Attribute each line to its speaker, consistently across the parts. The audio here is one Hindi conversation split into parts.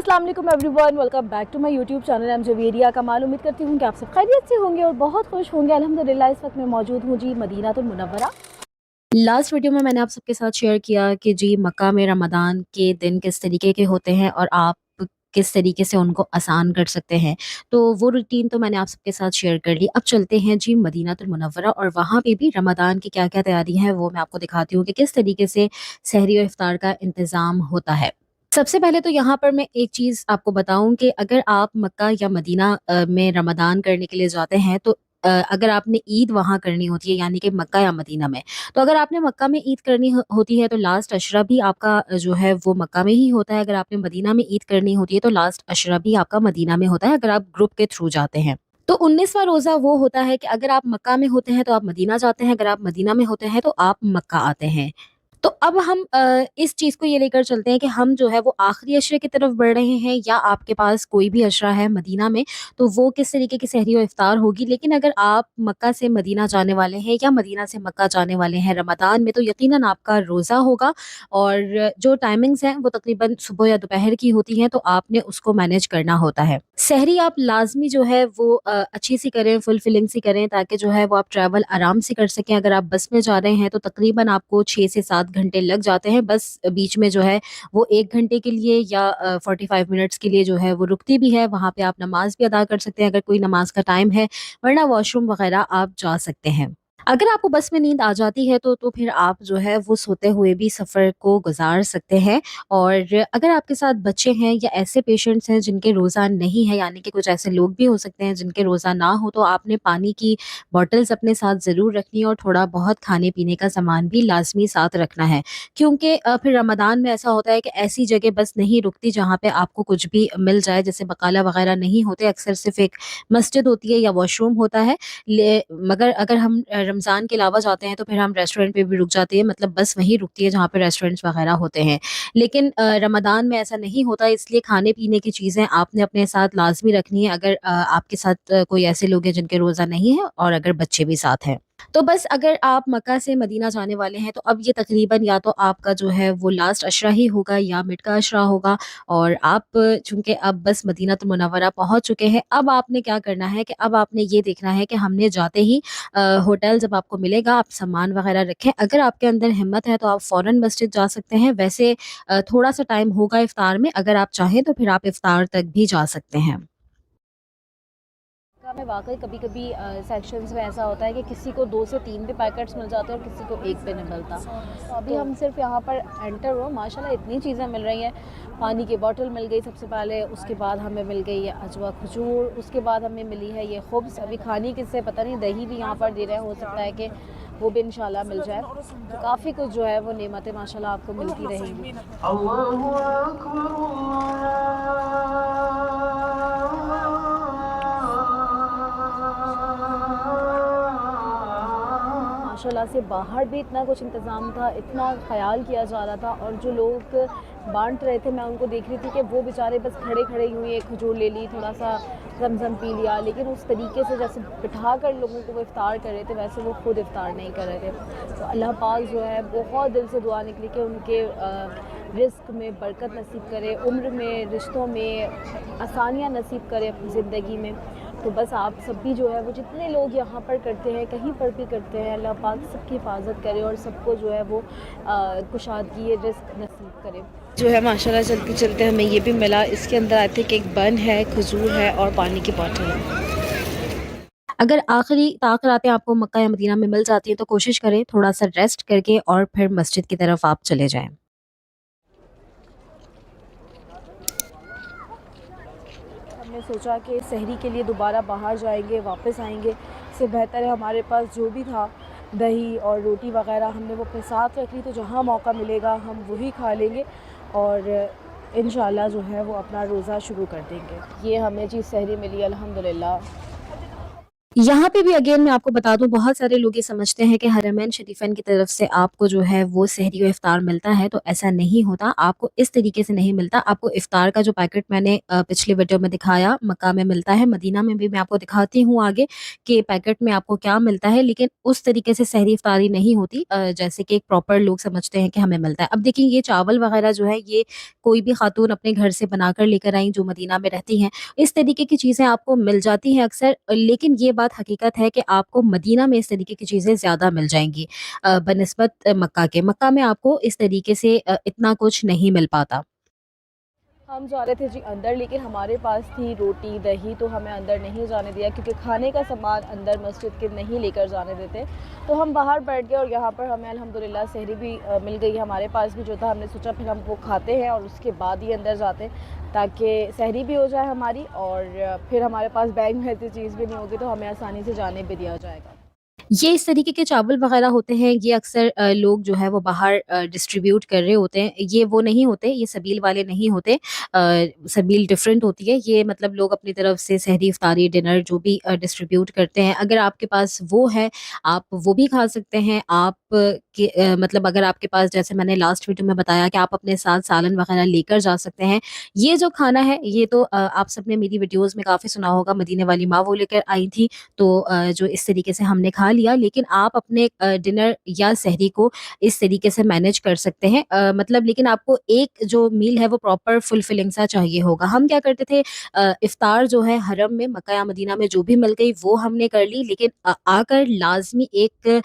Speaker 1: अस्सलाम वालेकुम everyone, welcome back to my YouTube channel. Am Javeria Kamal. उम्मीद करती हूँ कि आप सब खैरियत से होंगे और बहुत खुश होंगे। अल्हम्दुलिल्लाह इस वक्त मैं मौजूद हूँ जी मदीनातुल मुनव्वरा। लास्ट वीडियो में मैंने आप सबके साथ शेयर किया कि जी मक्का में रमज़ान के दिन किस तरीके के होते हैं और आप किस तरीके से उनको आसान कर सकते हैं। तो वो रूटीन तो मैंने आप सबके साथ शेयर कर ली। अब चलते हैं जी मदीनातुल मुनव्वरा और वहाँ पे भी रमज़ान की क्या-क्या तैयारी है वो मैं आपको दिखाती हूँ कि किस तरीके से सहरी और इफ्तार का इंतज़ाम होता है। सबसे पहले तो यहाँ पर मैं एक चीज़ आपको बताऊँ कि अगर आप मक्का या मदीना में रमज़ान करने के लिए जाते हैं तो अगर आपने ईद वहाँ करनी होती है यानी कि मक्का या मदीना में, तो अगर आपने मक्का में ईद करनी हो होती है तो लास्ट अशरा भी आपका जो है वो मक्का में ही होता है। अगर आपने मदीना में ईद करनी होती है तो लास्ट अशरा भी आपका मदीना में होता है अगर आप ग्रुप के थ्रू जाते हैं। तो 19वाँ रोज़ा वो होता है कि अगर आप मक्का में होते हैं तो आप मदीना जाते हैं, अगर आप मदीना में होते हैं तो आप मक्का आते हैं। तो अब हम इस चीज़ को ये लेकर चलते हैं कि हम जो है वो आखिरी अशरे की तरफ बढ़ रहे हैं या आपके पास कोई भी अशरा है मदीना में, तो वो किस तरीके की सहरी और इफ्तार होगी। लेकिन अगर आप मक्का से मदीना जाने वाले हैं या मदीना से मक्का जाने वाले हैं रमज़ान में, तो यकीनन आपका रोज़ा होगा और जो टाइमिंग्स हैं वो तकरीबन सुबह या दोपहर की होती हैं, तो आपने उसको मैनेज करना होता है। सहरी आप लाज़मी जो है वो अच्छी सी करें, फुलफिलिंग सी करें ताकि जो है वो आप ट्रैवल आराम से कर सकें। अगर आप बस में जा रहे हैं तो तकरीबन आपको 6 से 7 घंटे लग जाते हैं। बस बीच में जो है वो 1 घंटे के लिए या 45 मिनट्स के लिए जो है वो रुकती भी है। वहाँ पे आप नमाज़ भी अदा कर सकते हैं अगर कोई नमाज़ का टाइम है, वरना वॉशरूम वग़ैरह आप जा सकते हैं। अगर आपको बस में नींद आ जाती है तो फिर आप जो है वो सोते हुए भी सफ़र को गुज़ार सकते हैं। और अगर आपके साथ बच्चे हैं या ऐसे पेशेंट्स हैं जिनके रोज़ा नहीं है, यानी कि कुछ ऐसे लोग भी हो सकते हैं जिनके रोज़ा ना हो, तो आपने पानी की बॉटल्स अपने साथ ज़रूर रखनी है और थोड़ा बहुत खाने-पीने का सामान भी लाज़मी साथ रखना है। क्योंकि फिर रमज़ान में ऐसा होता है कि ऐसी जगह बस नहीं रुकती जहाँ पे आपको कुछ भी मिल जाए, जैसे बकाला वग़ैरह नहीं होते, अक्सर सिर्फ़ एक मस्जिद होती है या वॉशरूम होता है। मगर अगर हम रमज़ान के अलावा जाते हैं तो फिर हम रेस्टोरेंट पे भी रुक जाते हैं, मतलब बस वहीं रुकती है जहाँ पे रेस्टोरेंट्स वग़ैरह होते हैं। लेकिन रमज़ान में ऐसा नहीं होता, इसलिए खाने-पीने की चीज़ें आपने अपने साथ लाज़मी रखनी है अगर आपके साथ कोई ऐसे लोग हैं जिनके रोज़ा नहीं है और अगर बच्चे भी साथ हैं। तो बस अगर आप मक्का से मदीना जाने वाले हैं तो अब ये तकरीबन या तो आपका जो है वो लास्ट अशरा ही होगा या मिड का अशरा होगा और आप चूँकि अब बस मदीनातुल मुनव्वरा पहुँच चुके हैं, अब आपने क्या करना है कि अब आपने ये देखना है कि हमने जाते ही होटल जब आपको मिलेगा आप सामान वग़ैरह रखें। अगर आपके अंदर हिम्मत है तो आप फ़ौरन मस्जिद जा सकते हैं। वैसे थोड़ा-सा टाइम होगा इफ्तार में, अगर आप चाहें तो फिर आप इफ्तार तक भी जा सकते हैं। में वाक़ई कभी-कभी सेक्शंस में ऐसा होता है कि किसी को 2 से 3 भी पैकेट्स मिल जाते हैं और किसी को 1 भी नहीं मिलता। तो अभी हम सिर्फ यहाँ पर एंटर हुए, माशाल्लाह इतनी चीज़ें मिल रही हैं। पानी की बॉटल मिल गई सबसे पहले, उसके बाद हमें मिल गई ये अजवा खजूर, उसके बाद हमें मिली है ये ख़ुब्ज़। अभी खाने किससे पता नहीं, दही भी यहाँ पर दे रहे हैं, हो सकता है कि वो भी इंशाल्लाह मिल जाए। तो काफ़ी कुछ जो है वो नेमतें माशाल्लाह आपको मिलती रहेंगी। अल्लाहु अकबर। माशाल्लाह से बाहर भी इतना कुछ इंतज़ाम था, इतना ख़याल किया जा रहा था और जो लोग बाँट रहे थे मैं उनको देख रही थी कि वो बेचारे बस खड़े-खड़े यूँ ही एक खजूर ले ली, थोड़ा-सा ज़मज़म पी लिया, लेकिन उस तरीके से जैसे बिठा कर लोगों को वो इफ़्तार कर रहे थे वैसे वो खुद इफ़्तार नहीं कर रहे थे। तो अल्लाह पाक जो है बहुत दिल से दुआ निकली कि उनके रिज़्क़ में बरकत नसीब करे, उम्र में, रिश्तों में आसानियाँ नसीब करे अपनी ज़िंदगी में। तो बस आप सब भी जो है वो जितने लोग यहाँ पर करते हैं, कहीं पर भी करते हैं, अल्लाह पाक सबकी हिफाजत करे और सबको जो है वो कुशादगी रिज़्क़ नसीब करे। जो है माशाल्लाह चलते-चलते हमें ये भी मिला, इसके अंदर आई थिंक एक बन है, खजूर है और पानी की बॉटल है। अगर आखिरी ताक़रातें आपको मक्का या मदीना में मिल जाती हैं तो कोशिश करें थोड़ा-सा रेस्ट करके और फिर मस्जिद की तरफ आप चले जाएँ। हमने सोचा कि सहरी के लिए दोबारा बाहर जाएंगे, वापस आएंगे, इससे बेहतर है हमारे पास जो भी था दही और रोटी वग़ैरह हमने वो अपने साथ रख ली, तो जहाँ मौका मिलेगा हम वही खा लेंगे और इंशाल्लाह जो है वो अपना रोज़ा शुरू कर देंगे। ये हमें जी सहरी मिली अल्हम्दुलिल्लाह। यहाँ पे भी अगेन मैं आपको बता दूँ, बहुत सारे लोग ये समझते हैं कि हरमैन शरीफ़ैन की तरफ से आपको जो है वो सहरी और इफ़्तार मिलता है, तो ऐसा नहीं होता। आपको इस तरीके से नहीं मिलता। आपको इफ़्तार का जो पैकेट मैंने पिछले वीडियो में दिखाया, मक्का में मिलता है, मदीना में भी मैं आपको दिखाती हूँ आगे कि पैकेट में आपको क्या मिलता है, लेकिन उस तरीके से सहरी इफ़्तारी नहीं होती जैसे कि एक प्रॉपर लोग समझते हैं कि हमें मिलता है। अब देखिए, ये चावल वग़ैरह जो है, ये कोई भी खातून अपने घर से बनाकर लेकर आई जो मदीना में रहती हैं। इस तरीके की चीज़ें आपको मिल जाती हैं अक्सर, लेकिन ये बात हकीकत है कि आपको मदीना में इस तरीके की चीज़ें ज़्यादा मिल जाएँगी बनिस्बत मक्का के। मक्का में आपको इस तरीके से इतना कुछ नहीं मिल पाता। हम जा रहे थे जी अंदर, लेकिन हमारे पास थी रोटी, दही, तो हमें अंदर नहीं जाने दिया क्योंकि खाने का सामान अंदर मस्जिद के नहीं लेकर जाने देते। तो हम बाहर बैठ गए और यहाँ पर हमें अल्हम्दुलिल्लाह सहरी भी मिल गई। हमारे पास भी जो था, हमने सोचा फिर हम वो खाते हैं और उसके बाद ही अंदर जाते हैं, ताकि सहरी भी हो जाए हमारी और फिर हमारे पास बैग में ऐसी चीज़ भी नहीं होगी, तो हमें आसानी से जाने भी दिया जाएगा। ये इस तरीके के चावल वग़ैरह होते हैं, ये अक्सर लोग जो है वो बाहर डिस्ट्रीब्यूट कर रहे होते हैं। ये वो नहीं होते, ये सबील वाले नहीं होते। सबील डिफ़रेंट होती है। ये मतलब लोग अपनी तरफ से सहरी, इफ़्तारी, डिनर जो भी डिस्ट्रीब्यूट करते हैं। अगर आपके पास वो है, आप वो भी खा सकते हैं। आप के मतलब अगर आपके पास, जैसे मैंने लास्ट वीडियो में बताया, कि आप अपने साथ सालन वग़ैरह लेकर जा सकते हैं। ये जो खाना है, ये तो आप सबने मेरी वीडियोज़ में काफ़ी सुना होगा, मदीने वाली माँ वो लेकर आई थी। तो जो इस तरीके से हमने खा लिया, लेकिन आप अपने डिनर या सहरी को इस तरीके से मैनेज कर सकते हैं। मतलब लेकिन आपको एक जो मील है वो प्रॉपर फुलफिलिंग सा चाहिए होगा। हम क्या करते थे, इफ्तार जो है हरम में, मक्का या मदीना में जो भी मिल गई वो हमने कर ली, लेकिन आकर लाज़मी एक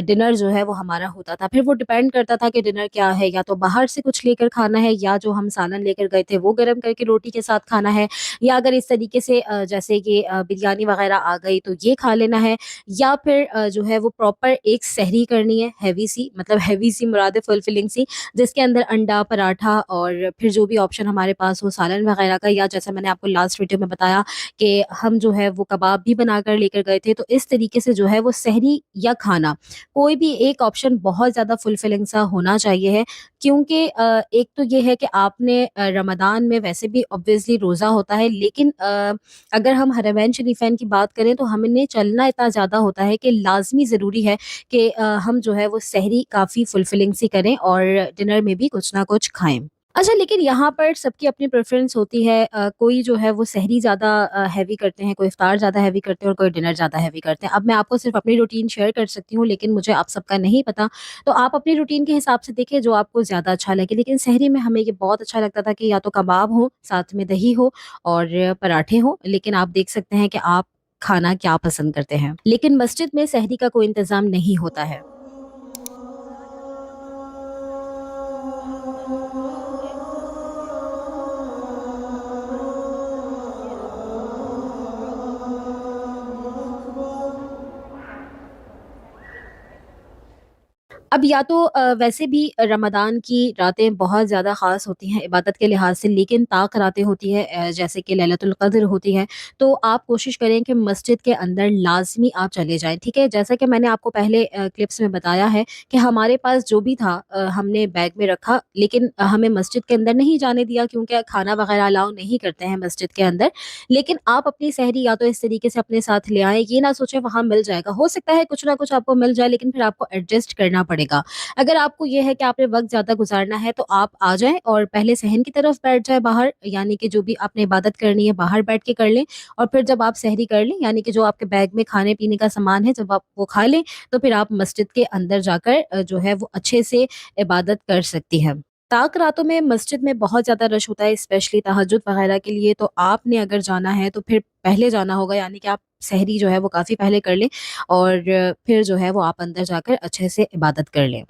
Speaker 1: डिनर जो है वो हमारा होता था। फिर वो डिपेंड करता था कि डिनर क्या है, या तो बाहर से कुछ लेकर खाना है, या जो हम सालन लेकर गए थे वो गरम करके रोटी के साथ खाना है, या अगर इस तरीके से जैसे कि बिरयानी वगैरह आ गई तो ये खा लेना है, या फिर जो है वो प्रॉपर एक सहरी करनी है हैवी सी, मतलब हैवी सी मुराद है फुलफिलिंग सी, जिसके अंदर अंडा, पराठा और फिर जो भी ऑप्शन हमारे पास हो सालन वगैरह का, या जैसा मैंने आपको लास्ट वीडियो में बताया कि हम जो है वो कबाब भी बनाकर लेकर गए थे। तो इस तरीके से जो है वो सहरी या खाना, कोई भी एक ऑप्शन बहुत ज़्यादा फुलफिलिंग सा होना चाहिए है, क्योंकि एक तो ये है कि आपने रमज़ान में वैसे भी ऑब्वियसली रोज़ा होता है, लेकिन अगर हम हरमैन शरीफैन की बात करें तो हमने चलना इतना ज़्यादा होता है कि लाज़मी ज़रूरी है कि हम जो है वो सहरी काफ़ी फुलफिलिंग सी करें और डिनर में भी कुछ ना कुछ खाएँ। अच्छा, लेकिन यहाँ पर सबकी अपनी प्रेफ़रेंस होती है। कोई जो है वो सहरी ज़्यादा हेवी करते हैं, कोई इफ़्तार ज़्यादा हेवी करते हैं और कोई डिनर ज़्यादा हेवी करते हैं। अब मैं आपको सिर्फ़ अपनी रूटीन शेयर कर सकती हूँ, लेकिन मुझे आप सबका नहीं पता। तो आप अपनी रूटीन के हिसाब से देखिए जो आपको ज़्यादा अच्छा लगे। लेकिन सहरी में हमें ये बहुत अच्छा लगता था कि या तो कबाब हो, साथ में दही हो और पराठे हों। लेकिन आप देख सकते हैं कि आप खाना क्या पसंद करते हैं। लेकिन मस्जिद में सहरी का कोई इंतज़ाम नहीं होता है। अब या तो वैसे भी रमज़ान की रातें बहुत ज़्यादा ख़ास होती हैं इबादत के लिहाज़ से, लेकिन ताक रातें होती हैं, जैसे कि लैलतुल क़द्र होती है, तो आप कोशिश करें कि मस्जिद के अंदर लाज़मी आप चले जाएँ, ठीक है? जैसा कि मैंने आपको पहले क्लिप्स में बताया है कि हमारे पास जो भी था हमने बैग में रखा, लेकिन हमें मस्जिद के अंदर नहीं जाने दिया क्योंकि खाना वग़ैरह अलाउ नहीं करते हैं मस्जिद के अंदर। लेकिन आप अपनी सहरी या तो इस तरीके से अपने साथ ले आएँ, ये ना सोचें वहाँ मिल जाएगा। हो सकता है कुछ ना कुछ आपको मिल जाए, लेकिन फिर आपको एडजस्ट करना पड़ेगा। अगर आपको ये है कि आपने वक़्त ज़्यादा गुज़ारना है, तो आप आ जाएँ और पहले सहन की तरफ बैठ जाएँ बाहर, यानी कि जो भी आपने इबादत करनी है बाहर बैठ के कर लें, और फिर जब आप सहरी कर लें, यानी कि जो आपके बैग में खाने-पीने का सामान है, जब आप वो खा लें, तो फिर आप मस्जिद के अंदर जाकर जो है वो अच्छे से इबादत कर सकती हैं। ताक रातों में मस्जिद में बहुत ज़्यादा रश होता है, स्पेशली तहज्जुद वगैरह के लिए, तो आपने अगर जाना है तो फिर पहले जाना होगा, यानी कि आप सहरी जो है वो काफ़ी पहले कर लें और फिर जो है वो आप अंदर जाकर अच्छे से इबादत कर लें।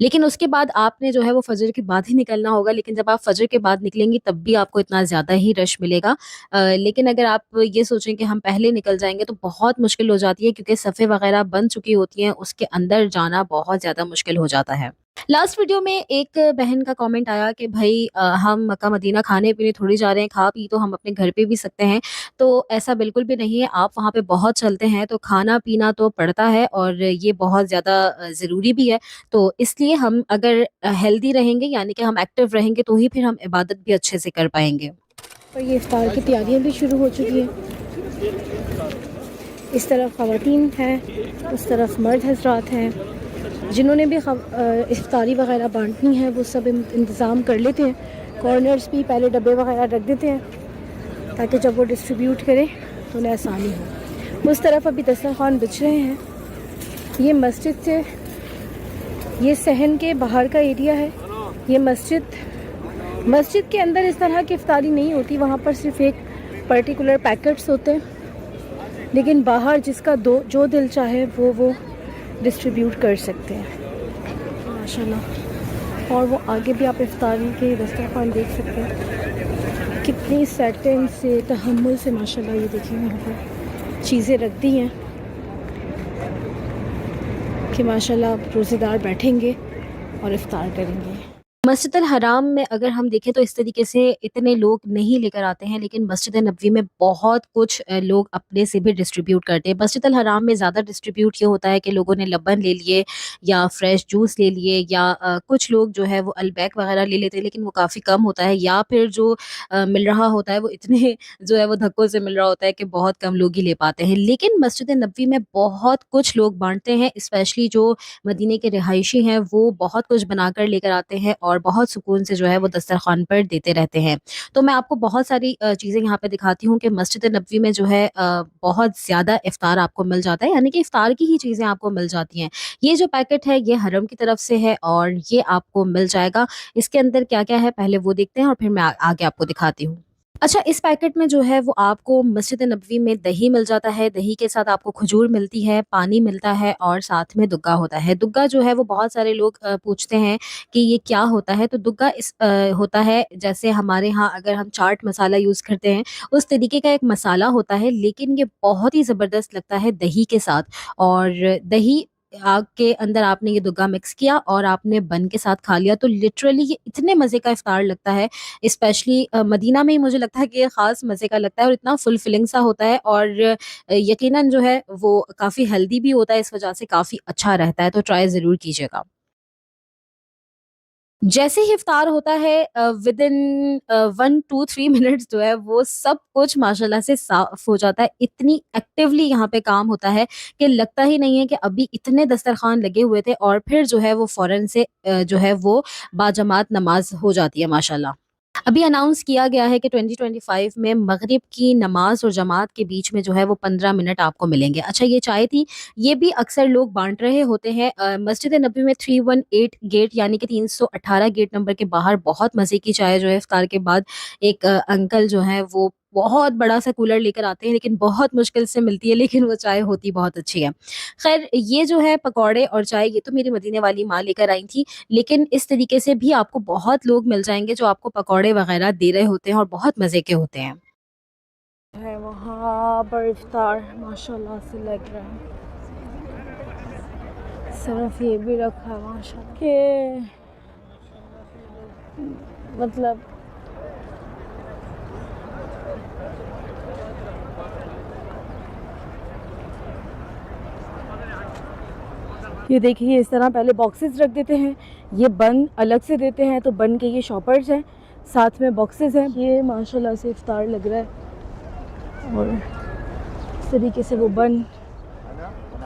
Speaker 1: लेकिन उसके बाद आपने जो है वो फ़जर के बाद ही निकलना होगा, लेकिन जब आप फ़जर के बाद निकलेंगी तब भी आपको इतना ज़्यादा ही रश मिलेगा। लेकिन अगर आप ये सोचें कि हम पहले निकल जाएँगे तो बहुत मुश्किल हो जाती है, क्योंकि सफ़ें वग़ैरह बन चुकी होती हैं, उसके अंदर जाना बहुत ज़्यादा मुश्किल हो जाता है। लास्ट वीडियो में एक बहन का कमेंट आया कि भई हम मक्का मदीना खाने-पीने थोड़ी जा रहे हैं, खा-पी तो हम अपने घर पे भी सकते हैं। तो ऐसा बिल्कुल भी नहीं है, आप वहाँ पे बहुत चलते हैं तो खाना-पीना तो पड़ता है और ये बहुत ज़्यादा ज़रूरी भी है। तो इसलिए हम अगर हेल्दी रहेंगे, यानी कि हम एक्टिव रहेंगे, तो ही फिर हम इबादत भी अच्छे से कर पाएँगे। और ये इफ्तार की तैयारियाँ भी शुरू हो चुकी हैं। इस तरफ ख़वातीन हैं, उस तरफ मर्द हज़रात हैं। जिन्होंने भी इफ्तारी वग़ैरह बांटनी है वो सब इंतज़ाम कर लेते हैं। कॉर्नर्स भी पहले डब्बे वग़ैरह रख देते हैं ताकि जब वो डिस्ट्रीब्यूट करें तो उन्हें आसानी हो। उस तरफ अभी दस्तरखान बिछ रहे हैं। ये मस्जिद से, ये सहन के बाहर का एरिया है। ये मस्जिद के अंदर इस तरह की इफ्तारी नहीं होती, वहाँ पर सिर्फ एक पर्टिकुलर पैकेट्स होते हैं, लेकिन बाहर जिसका जो दिल चाहे वो डिस्ट्रीब्यूट कर सकते हैं माशाल्लाह। और वो आगे भी आप इफ्तारी के दस्तरखान देख सकते हैं, कितनी सेटिंग से, तहम्मुल से माशाल्लाह। ये देखिए यहाँ पर चीज़ें रख दी हैं कि माशाल्लाह रोज़ेदार बैठेंगे और इफ्तार करेंगे। मस्जिद अल हराम में अगर हम देखें तो इस तरीके से इतने लोग नहीं लेकर आते हैं, लेकिन मस्जिद नबवी में बहुत कुछ लोग अपने से भी डिस्ट्रीब्यूट करते हैं। मस्जिद अल हराम में ज़्यादा डिस्ट्रीब्यूट ये होता है कि लोगों ने लबन ले लिए या फ्रेश जूस ले लिए, या कुछ लोग जो है वो अलबैक वगैरह ले लेते हैं, लेकिन वो काफ़ी कम होता है, या फिर जो मिल रहा होता है वो इतने जो है वो धक्कों से मिल रहा होता है कि बहुत कम लोग ही ले पाते हैं। लेकिन मस्जिद नबवी में बहुत कुछ लोग बांटते हैं, स्पेशली जो मदीने के रिहायशी हैं वो बहुत कुछ बनाकर लेकर आते हैं और बहुत सुकून से जो है वो दस्तरखान पर देते रहते हैं। तो मैं आपको बहुत सारी चीज़ें यहाँ पे दिखाती हूँ कि मस्जिद नबवी में जो है बहुत ज़्यादा इफ्तार आपको मिल जाता है, यानी कि इफ्तार की ही चीज़ें आपको मिल जाती हैं। ये जो पैकेट है ये हरम की तरफ से है और ये आपको मिल जाएगा। इसके अंदर क्या-क्या है पहले वो देखते हैं और फिर मैं आगे आपको दिखाती हूँ। अच्छा, इस पैकेट में जो है वो आपको मस्जिद नबवी में दही मिल जाता है, दही के साथ आपको खजूर मिलती है, पानी मिलता है और साथ में दुग्गा होता है। दुग्गा जो है वो बहुत सारे लोग पूछते हैं कि ये क्या होता है? तो दुग्गा होता है, जैसे हमारे यहाँ अगर हम चाट मसाला यूज़ करते हैं, उस तरीके का एक मसाला होता है, लेकिन ये बहुत ही ज़बरदस्त लगता है दही के साथ। और दही आग के अंदर आपने ये दुग्गा मिक्स किया और आपने बन के साथ खा लिया, तो लिटरली ये इतने मज़े का इफ्तार लगता है। स्पेशली मदीना में ही मुझे लगता है कि ये ख़ास मज़े का लगता है और इतना फुलफिलिंग सा होता है, और यकीनन जो है वो काफ़ी हेल्दी भी होता है, इस वजह से काफ़ी अच्छा रहता है, तो ट्राई ज़रूर कीजिएगा। जैसे ही इफ्तार होता है विदिन 1 टू 3 मिनट्स जो है वो सब कुछ माशाल्लाह से साफ़ हो जाता है। इतनी एक्टिवली यहाँ पे काम होता है कि लगता ही नहीं है कि अभी इतने दस्तरखान लगे हुए थे, और फिर जो है वो फ़ौरन से जो है वो बाजमात नमाज़ हो जाती है माशाल्लाह। अभी अनाउंस किया गया है कि 2025 में मगरिब की नमाज और जमात के बीच में जो है वो 15 मिनट आपको मिलेंगे। अच्छा, ये चाय थी, ये भी अक्सर लोग बाँट रहे होते हैं। मस्जिद नबी में 318 गेट यानी कि 318 गेट नंबर के बाहर बहुत मज़े की चाय जो है इफ्तार के बाद एक अंकल जो हैं वो बहुत बड़ा-सा कूलर लेकर आते हैं, लेकिन बहुत मुश्किल से मिलती है, लेकिन वो चाय होती बहुत अच्छी है। ख़ैर, ये जो है पकौड़े और चाय ये तो मेरी मदीने वाली माँ लेकर आई थी, लेकिन इस तरीके से भी आपको बहुत लोग मिल जाएँगे जो आपको पकौड़े वग़ैरह दे रहे होते हैं और बहुत मज़े के होते हैं। है वहाँ पर इफ्तार माशाल्लाह से लग रहा है। सिर्फ ये भी रखा है माशाल्लाह के मतलब ये देखिए इस तरह पहले बॉक्सेस रख देते हैं, ये बन अलग से देते हैं, तो बन के ये शॉपर्स हैं, साथ में बॉक्सेस हैं। ये माशाल्लाह से इफ्तार लग रहा है और इस तरीके से वो बन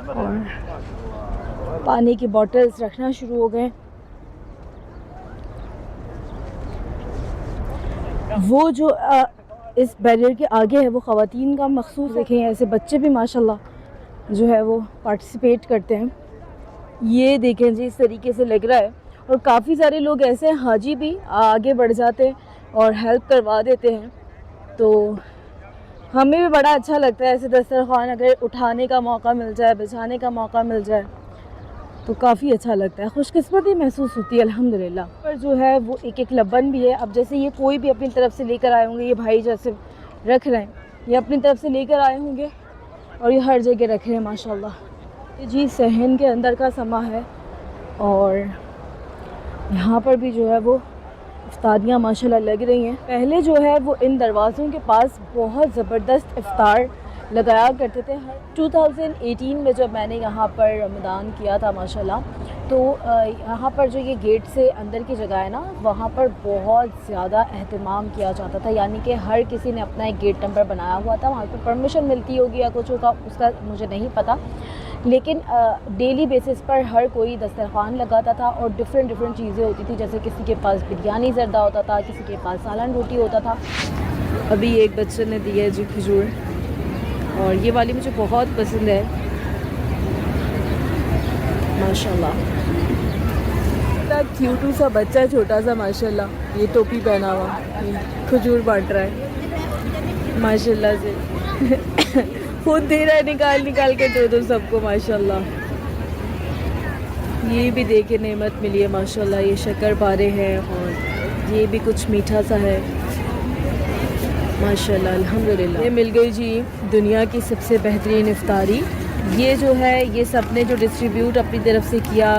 Speaker 1: और पानी की बॉटल्स रखना शुरू हो गए। वो जो इस बैरियर के आगे है वो ख़वातीन का मखसूस, देखें ऐसे बच्चे भी माशाल्लाह जो है वो पार्टिसिपेट करते हैं। ये देखें जी, इस तरीके से लग रहा है और काफ़ी सारे लोग ऐसे हैं हाजी भी आगे बढ़ जाते हैं और हेल्प करवा देते हैं, तो हमें भी बड़ा अच्छा लगता है ऐसे दस्तरखान अगर उठाने का मौका मिल जाए, बिछाने का मौका मिल जाए तो काफ़ी अच्छा लगता है, खुशकिस्मती महसूस होती है अल्हम्दुलिल्लाह। पर जो है वो एक एक लबन भी है। अब जैसे ये कोई भी अपनी तरफ से लेकर आए होंगे, ये भाई जैसे रख रहे हैं, ये अपनी तरफ से लेकर आए होंगे और ये हर जगह रख रहे हैं माशाल्लाह। जी सहन के अंदर का समा है और यहाँ पर भी जो है वो इफ्तारियाँ माशाल्लाह लग रही हैं। पहले जो है वो इन दरवाज़ों के पास बहुत ज़बरदस्त इफ्तार लगाया करते थे। 2018 में जब मैंने यहाँ पर रमज़ान किया था माशाल्लाह, तो यहाँ पर जो ये गेट से अंदर की जगह है ना, वहाँ पर बहुत ज़्यादा एहतमाम किया जाता था, यानी कि हर किसी ने अपना एक गेट नंबर बनाया हुआ था। वहाँ पर परमिशन मिलती होगी या कुछ होगा, उसका मुझे नहीं पता, लेकिन डेली बेसिस पर हर कोई दस्तरखान लगाता था और डिफरेंट चीज़ें होती थी। जैसे किसी के पास बिरयानी ज़र्दा होता था, किसी के पास सालन रोटी होता था। अभी एक बच्चे ने दिया है जी खजूर, और ये वाली मुझे बहुत पसंद है माशाल्लाह। इतना क्यूटू सा बच्चा है, छोटा सा माशाल्लाह, ये टोपी पहना हुआ, खजूर बांट रहा है माशाल्लाह से। खुद दे रहा है निकाल के दो सबको माशाल्लाह। ये भी देखे नेमत मिली है माशाल्लाह, ये शक्कर पारे हैं और ये भी कुछ मीठा सा है माशाल्लाह अल्हम्दुलिल्लाह। ये मिल गई जी दुनिया की सबसे बेहतरीन इफ्तारी। ये जो है ये सब ने जो डिस्ट्रीब्यूट अपनी तरफ से किया,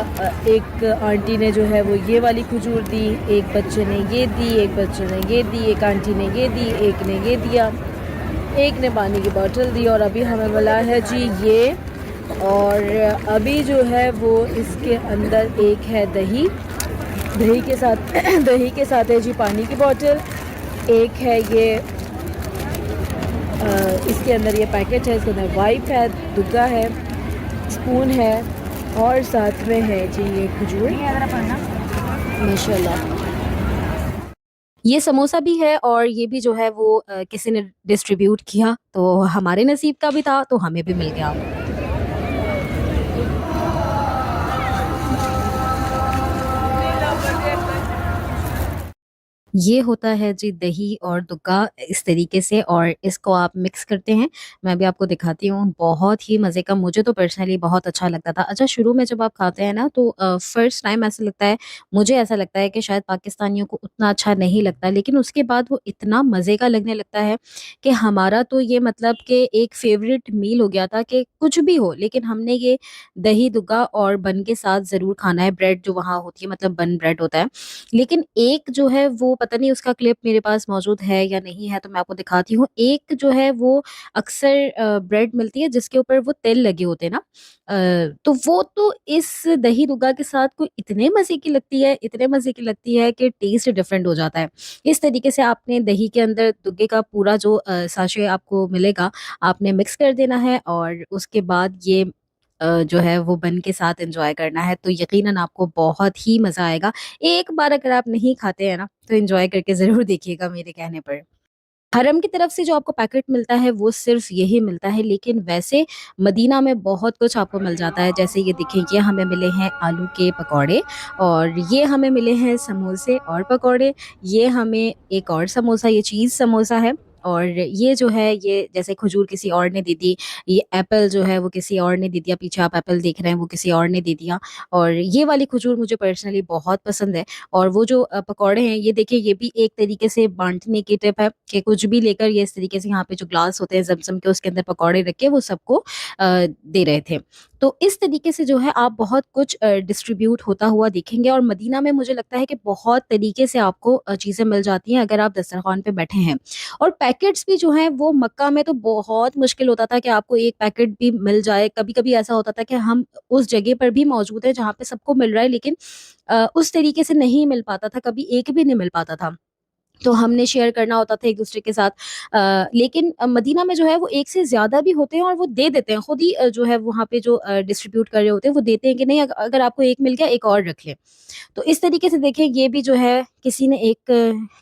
Speaker 1: एक आंटी ने जो है वो ये वाली खजूर दी, एक बच्चे ने ये दी, एक बच्चे ने ये दी, एक आंटी ने ये दी, एक ने ये दिया, एक ने पानी की बोतल दी, और अभी हमें मिला है जी ये। और अभी जो है वो इसके अंदर एक है दही, दही के साथ दही के साथ है जी पानी की बोतल, एक है ये इसके अंदर ये पैकेट है, इसके अंदर वाइप है, दुग्गा है, स्पून है, और साथ में है जी ये खजूर माशाल्लाह। ये समोसा भी है और ये भी जो है वो किसी ने डिस्ट्रीब्यूट किया, तो हमारे नसीब का भी था तो हमें भी मिल गया। ये होता है जी दही और दुग्गा इस तरीके से, और इसको आप मिक्स करते हैं। मैं भी आपको दिखाती हूँ, बहुत ही मज़े का, मुझे तो पर्सनली बहुत अच्छा लगता था। अच्छा, शुरू में जब आप खाते हैं ना तो फर्स्ट टाइम ऐसा लगता है, मुझे ऐसा लगता है कि शायद पाकिस्तानियों को उतना अच्छा नहीं लगता, लेकिन उसके बाद वो इतना मज़े का लगने लगता है कि हमारा तो ये मतलब कि एक फ़ेवरेट मील हो गया था कि कुछ भी हो, लेकिन हमने ये दही दुग्गा और बन के साथ ज़रूर खाना है। ब्रेड जो वहाँ होती है, मतलब बन ब्रेड होता है, लेकिन एक जो है वो पता नहीं उसका क्लिप मेरे पास मौजूद है या नहीं है, तो मैं आपको दिखाती हूँ। एक जो है वो अक्सर ब्रेड मिलती है जिसके ऊपर वो तेल लगे होते हैं ना, तो वो तो इस दही दुग्गा के साथ कोई इतने मज़े की लगती है, इतने मज़े की लगती है कि टेस्ट डिफरेंट हो जाता है। इस तरीके से आपने दही के अंदर दुग्गे का पूरा जो साशे आपको मिलेगा, आपने मिक्स कर देना है, और उसके बाद ये जो है वो बन के साथ एन्जॉय करना है, तो यकीनन आपको बहुत ही मज़ा आएगा। एक बार अगर आप नहीं खाते हैं ना, तो एन्जॉय करके ज़रूर देखिएगा मेरे कहने पर। हरम की तरफ से जो आपको पैकेट मिलता है वो सिर्फ़ यही मिलता है, लेकिन वैसे मदीना में बहुत कुछ आपको मिल जाता है। जैसे ये देखिए, ये हमें मिले हैं आलू के पकौड़े, और ये हमें मिले हैं समोसे और पकौड़े, ये हमें एक और समोसा, ये चीज़ समोसा है, और ये जो है ये जैसे खजूर किसी और ने दे दी, ये एप्पल जो है वो किसी और ने दे दिया, पीछे आप एप्पल देख रहे हैं वो किसी और ने दे दिया, और ये वाली खजूर मुझे पर्सनली बहुत पसंद है। और वो जो पकौड़े हैं, ये देखिए, ये भी एक तरीके से बाँटने की टिप है कि कुछ भी लेकर ये इस तरीके से यहाँ पे जो ग्लास होते हैं ज़म-ज़म के, उसके अंदर पकौड़े रख के वो सबको दे रहे थे। तो इस तरीके से जो है आप बहुत कुछ डिस्ट्रीब्यूट होता हुआ देखेंगे, और मदीना में मुझे लगता है कि बहुत तरीके से आपको चीज़ें मिल जाती हैं अगर आप दस्तरख़्वान पे बैठे हैं। और पैकेट्स भी जो हैं वो मक्का में तो बहुत मुश्किल होता था कि आपको एक पैकेट भी मिल जाए। कभी-कभी ऐसा होता था कि हम उस जगह पर भी मौजूद हैं जहाँ पे सबको मिल रहा है, लेकिन उस तरीके से नहीं मिल पाता था, कभी एक भी नहीं मिल पाता था। तो हमने शेयर करना होता था एक-दूसरे के साथ। लेकिन मदीना में जो है वो एक से ज़्यादा भी होते हैं और वो दे देते हैं। खुद ही जो है वहाँ पे जो डिस्ट्रीब्यूट कर रहे होते हैं वो देते हैं कि नहीं, अगर आपको एक मिल गया, एक और रख लें। तो इस तरीके से देखिए, ये भी जो है किसी ने एक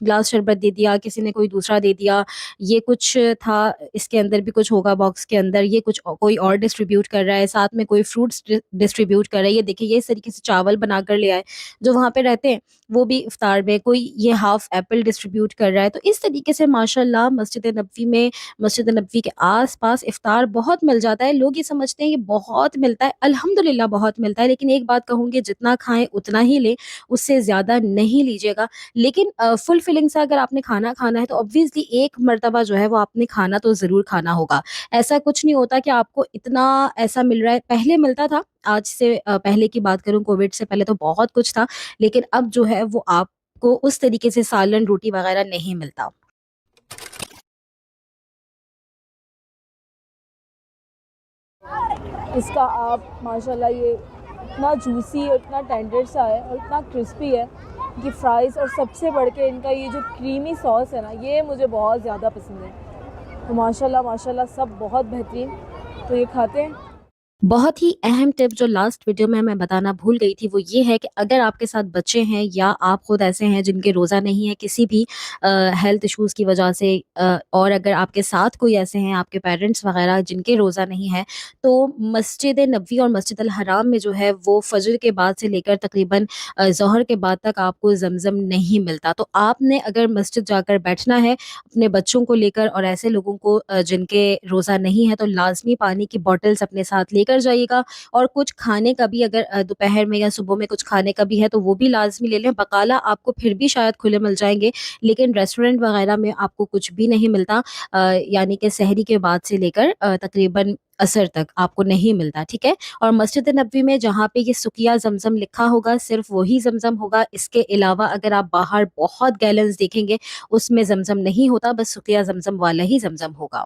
Speaker 1: ग्लास शरबत दे दिया, किसी ने कोई दूसरा दे दिया, ये कुछ था, इसके अंदर भी कुछ होगा बॉक्स के अंदर, ये कुछ कोई और डिस्ट्रीब्यूट कर रहा है, साथ में कोई फ्रूट्स डिस्ट्रीब्यूट कर रहा है। ये देखिए, ये इस तरीके से चावल बनाकर ले आए, जो वहाँ पे रहते हैं, वो भी इफ्तार में कोई ये हाफ एप्पल डिस्ट्रीब्यूट कर रहा है। तो इस तरीके से माशाल्लाह मस्जिद नबवी के आस-पास इफ्तार बहुत मिल जाता है। लोग ये समझते हैं ये बहुत मिलता है, अल्हम्दुलिल्लाह बहुत मिलता है, लेकिन एक बात कहूँगी, जितना खाएँ उतना ही लें, उससे ज़्यादा नहीं लीजिएगा। लेकिन फुल फिलिंग से अगर आपने खाना खाना है तो ऑब्वियसली एक मर्तबा जो है वो आपने खाना तो ज़रूर खाना होगा। ऐसा कुछ नहीं होता कि आपको इतना ऐसा मिल रहा है, पहले मिलता था, आज से पहले की बात करूँ, कोविड से पहले तो बहुत कुछ था, लेकिन अब जो है वो आपको उस तरीके से सालन, रोटी वगैरह नहीं मिलता। इसका आप माशाल्लाह ये
Speaker 2: इतना जूसी और इतना टेंडर सा है और इतना क्रिस्पी है कि फ्राइज़, और सबसे बढ़ के इनका ये जो क्रीमी सॉस है ना, ये मुझे बहुत ज़्यादा पसंद है। तो माशाल्लाह माशाल्लाह सब बहुत बेहतरीन। तो ये खाते हैं।
Speaker 1: बहुत ही अहम टिप जो लास्ट वीडियो में मैं बताना भूल गई थी वो ये है कि अगर आपके साथ बच्चे हैं या आप खुद ऐसे हैं जिनके रोज़ा नहीं है किसी भी हेल्थ इश्यूज़ की वजह से, और अगर आपके साथ कोई ऐसे हैं आपके पेरेंट्स वगैरह जिनके रोज़ा नहीं है, तो मस्जिद नबवी और मस्जिद अल हराम में जो है वो फजर के बाद से लेकर तकरीबन ज़ोहर के बाद तक आपको ज़मज़म नहीं मिलता। तो आपने अगर मस्जिद जाकर बैठना है अपने बच्चों को लेकर और ऐसे लोगों को जिनके रोज़ा नहीं है, तो लाज़मी पानी की बॉटल्स अपने साथ लेकर जाइएगा। और कुछ खाने का भी अगर दोपहर में या सुबह में कुछ खाने का भी है तो वो भी लाज़मी ले लें। बकाला आपको फिर भी शायद खुले मिल जाएँगे, लेकिन रेस्टोरेंट वग़ैरह में आपको कुछ भी नहीं मिलता, यानी कि सहरी के बाद से लेकर तकरीबन असर तक आपको नहीं मिलता, ठीक है? और मस्जिद नबवी में जहाँ पे ये सुकिया ज़मज़म लिखा होगा, सिर्फ़ वही ज़मज़म होगा। इसके अलावा अगर आप बाहर बहुत गैलन्स देखेंगे, उसमें ज़मज़म नहीं होता, बस सुकिया ज़मज़म वाला ही ज़मज़म होगा।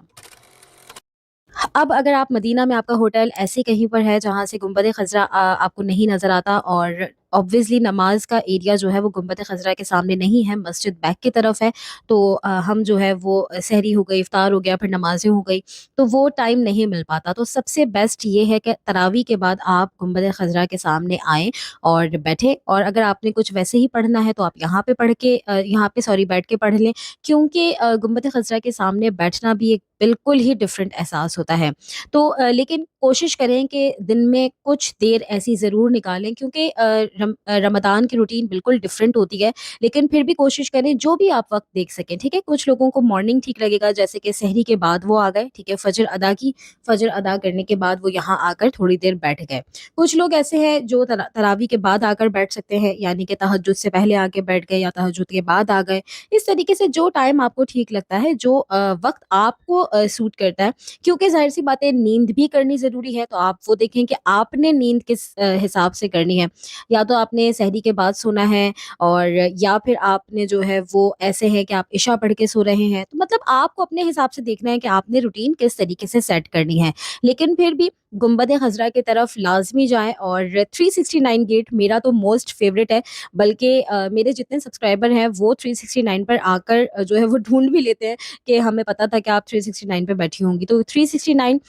Speaker 1: अब अगर आप मदीना में आपका होटल ऐसे कहीं पर है जहाँ से गुंबद ख़ज़रा आपको नहीं नज़र आता, और ऑब्वियसली नमाज़ का एरिया जो है वो गुंबद ख़ज़रा के सामने नहीं है, मस्जिद बैक की तरफ है। तो हम जो है वो सहरी हो गई, इफ़्तार हो गया, फिर नमाज़ें हो गई, तो वो टाइम नहीं मिल पाता। तो सबसे बेस्ट ये है कि तरावी के बाद आप गुंबद ख़ज़रा के सामने आएँ और बैठें, और अगर आपने कुछ वैसे ही पढ़ना है तो आप यहाँ पे पढ़ के यहाँ पे सॉरी बैठ के पढ़ लें, क्योंकि गुंबद ख़ज़रा के सामने बैठना भी एक बिल्कुल ही डिफरेंट एहसास होता है। तो लेकिन कोशिश करें कि दिन में कुछ देर ऐसी ज़रूर निकालें, क्योंकि रमज़ान की रूटीन बिल्कुल डिफरेंट होती है, लेकिन फिर भी कोशिश करें जो भी आप वक़्त देख सकें, ठीक है? कुछ लोगों को मॉर्निंग ठीक लगेगा, जैसे कि सहरी के बाद वो आ गए, ठीक है? फ़जर अदा की, फ़जर अदा करने के बाद वो यहाँ आकर थोड़ी देर बैठ गए। कुछ लोग ऐसे हैं जो तरावी के बाद आकर बैठ सकते हैं, यानी कि तहज्जुद से पहले आके बैठ गए या तहज्जुद के बाद आ गए। इस तरीके से जो टाइम आपको ठीक लगता है, जो वक़्त आपको सूट करता है, क्योंकि ज़ाहिर-सी बात है नींद भी करनी ज़रूरी है, तो आप वो देखें कि आपने नींद किस हिसाब से करनी है। या तो आपने सहरी के बाद सोना है, और या फिर आपने जो है वो ऐसे है कि आप इशा पढ़ के सो रहे हैं। तो मतलब आपको अपने हिसाब से देखना है कि आपने रूटीन किस तरीके से सेट करनी है। लेकिन फिर भी गुंबद ख़ज़रा की तरफ लाज़मी जाएँ, और 369 गेट मेरा तो मोस्ट फ़ेवरेट है, बल्कि मेरे जितने सब्सक्राइबर हैं वो 369 पर आकर जो है वो ढूँढ भी लेते हैं कि हमें पता था कि आप 369 पे बैठी होंगी। तो 369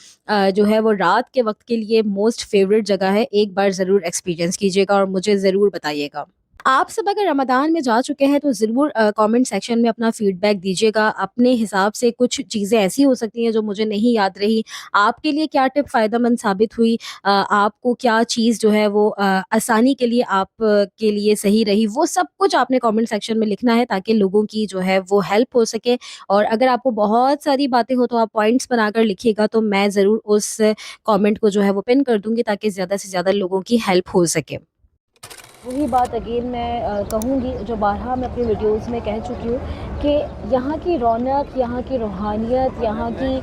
Speaker 1: जो है वो रात के वक़्त के लिए मोस्ट फ़ेवरेट जगह है। एक बार ज़रूर एक्सपीरियंस कीजिएगा और मुझे ज़रूर बताइएगा। आप सब अगर रमज़ान में जा चुके हैं तो ज़रूर कमेंट सेक्शन में अपना फ़ीडबैक दीजिएगा। अपने हिसाब से कुछ चीज़ें ऐसी हो सकती हैं जो मुझे नहीं याद रही। आपके लिए क्या टिप फ़ायदेमंद साबित हुई? आपको क्या चीज़ जो है वो आसानी के लिए आप के लिए सही रही? वो सब कुछ आपने कमेंट सेक्शन में लिखना है, ताकि लोगों की जो है वो हेल्प हो सके। और अगर आपको बहुत सारी बातें हो तो आप पॉइंट्स बनाकर लिखिएगा, तो मैं ज़रूर उस कमेंट को जो है वो पिन कर दूँगी, ताकि ज़्यादा से ज़्यादा लोगों की हेल्प हो सके।
Speaker 2: वही बात अगेन मैं कहूँगी, जो बारहा मैं अपनी वीडियोज़ में कह चुकी हूँ कि यहाँ की रौनक, यहाँ की रूहानियत, यहाँ की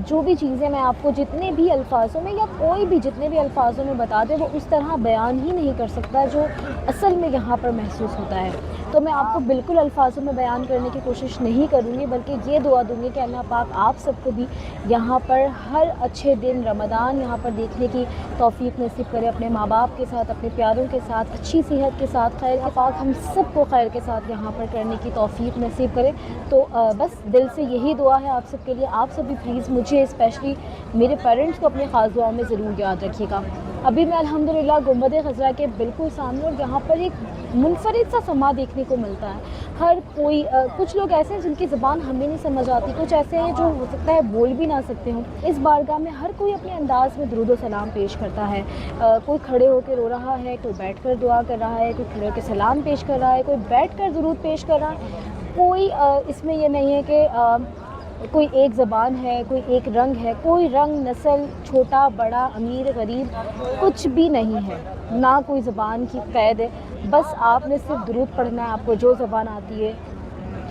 Speaker 2: जो भी चीज़ें मैं आपको जितने भी अल्फाज़ों में या कोई भी जितने भी अल्फाज़ों में बता दे, वो उस तरह बयान ही नहीं कर सकता जो असल में यहाँ पर महसूस होता है। तो मैं आपको बिल्कुल अल्फाज़ों में बयान करने की कोशिश नहीं करूँगी, बल्कि ये दुआ दूँगी कि अल्लाह पाक आप सबको भी यहाँ पर हर अच्छे दिन रमज़ान यहाँ पर देखने की तौफ़ीक़ नसीब करे, अपने माँ बाप के साथ, अपने प्यारों के साथ, अच्छी सेहत के साथ, खैर के पाक हम सबको खैर के साथ यहाँ पर करने की तौफ़ीक़ नसीब करे। तो बस दिल से यही दुआ है आप सबके लिए। आप सभी प्लीज़ मुझे, स्पेशली मेरे पेरेंट्स को, अपनी ख़ास दुआओं में ज़रूर याद रखिएगा। अभी मैं अल्हम्दुलिल्लाह गुंबद ख़ज़रा के बिल्कुल सामने, और यहाँ पर एक मुनफ़रिद सा समा देखने को मिलता है। हर कोई कुछ लोग ऐसे हैं जिनकी ज़बान हमें नहीं समझ आती, कुछ ऐसे हैं जो हो सकता है बोल भी ना सकते हों। इस बारगाह में हर कोई अपने अंदाज़ में दुरूद व सलाम पेश करता है। कोई खड़े होकर रो रहा है, कोई बैठकर दुआ कर रहा है, कोई खड़े होकर सलाम पेश कर रहा है, कोई बैठकर दुरूद पेश कर रहा है। कोई इसमें ये नहीं है कि कोई एक ज़बान है, कोई एक रंग है, कोई रंग, नस्ल, छोटा बड़ा, अमीर गरीब कुछ भी नहीं है, ना कोई ज़बान की क़ैद है। बस आपने सिर्फ दुरूद पढ़ना है, आपको जो ज़बान आती है,